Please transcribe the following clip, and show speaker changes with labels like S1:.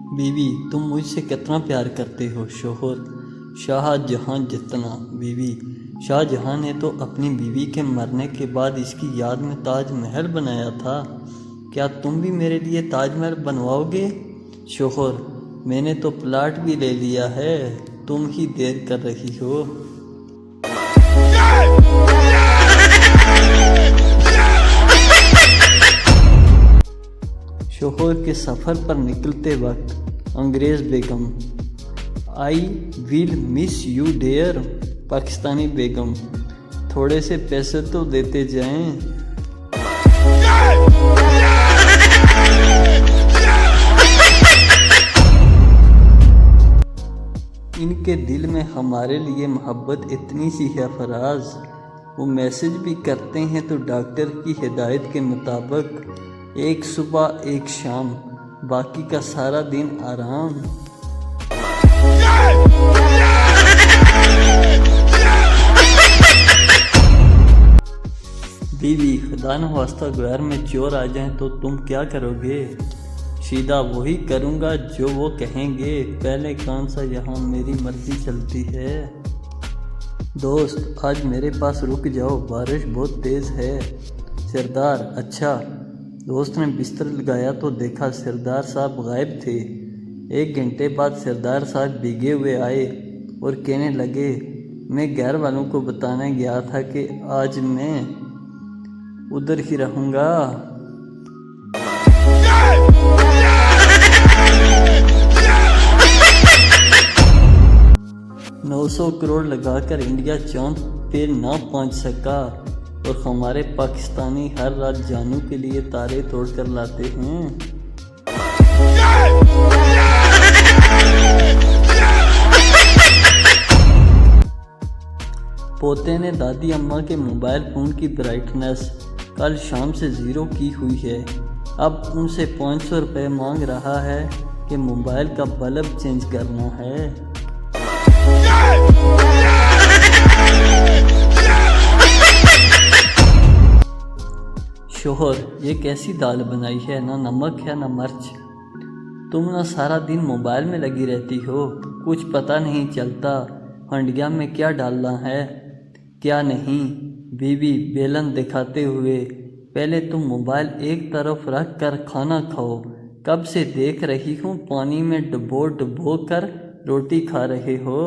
S1: बीवी, तुम मुझसे कितना प्यार करते हो? शोहर, शाहजहां जितना। बीवी, शाहजहां ने तो अपनी बीवी के मरने के बाद इसकी याद में ताज महल बनाया था। क्या तुम भी मेरे लिए ताजमहल बनवाओगे? शोहर, मैंने तो प्लाट भी ले लिया है, तुम ही देर कर रही हो। शोहर के सफ़र पर निकलते वक्त अंग्रेज़ बेगम, I will miss you dear. Pakistani बेगम, थोड़े से पैसे तो देते जाएं। इनके दिल में हमारे लिए मोहब्बत इतनी सी है फराज, वो मैसेज भी करते हैं तो डॉक्टर की हिदायत के मुताबिक, एक सुबह एक शाम, बाकी का सारा दिन आराम। बीवी, खुदा न वास्ता घर में चोर आ जाएं तो तुम क्या करोगे? सीधा वही करूँगा जो वो कहेंगे, पहले कौन सा यहाँ मेरी मर्जी चलती है। दोस्त, आज मेरे पास रुक जाओ, बारिश बहुत तेज़ है। सरदार, अच्छा। दोस्त ने बिस्तर लगाया तो देखा सरदार साहब गायब थे। 1 घंटे बाद सरदार साहब भीगे हुए आए और कहने लगे, मैं घर वालों को बताने गया था कि आज मैं उधर ही रहूँगा। 900 करोड़ लगाकर इंडिया चांद पे ना पहुंच सका और हमारे पाकिस्तानी हर रात जानू के लिए तारे तोड़कर लाते हैं। पोते ने दादी अम्मा के मोबाइल फ़ोन की ब्राइटनेस कल शाम से 0 की हुई है। अब उनसे 500 रुपये मांग रहा है कि मोबाइल का बल्ब चेंज करना है। शोहर, ये कैसी दाल बनाई है, ना नमक है ना मिर्च। तुम ना सारा दिन मोबाइल में लगी रहती हो, कुछ पता नहीं चलता हंडिया में क्या डालना है क्या नहीं। बीवी बेलन दिखाते हुए, पहले तुम मोबाइल एक तरफ रख कर खाना खाओ। कब से देख रही हूँ पानी में डुबो डुबो कर रोटी खा रहे हो।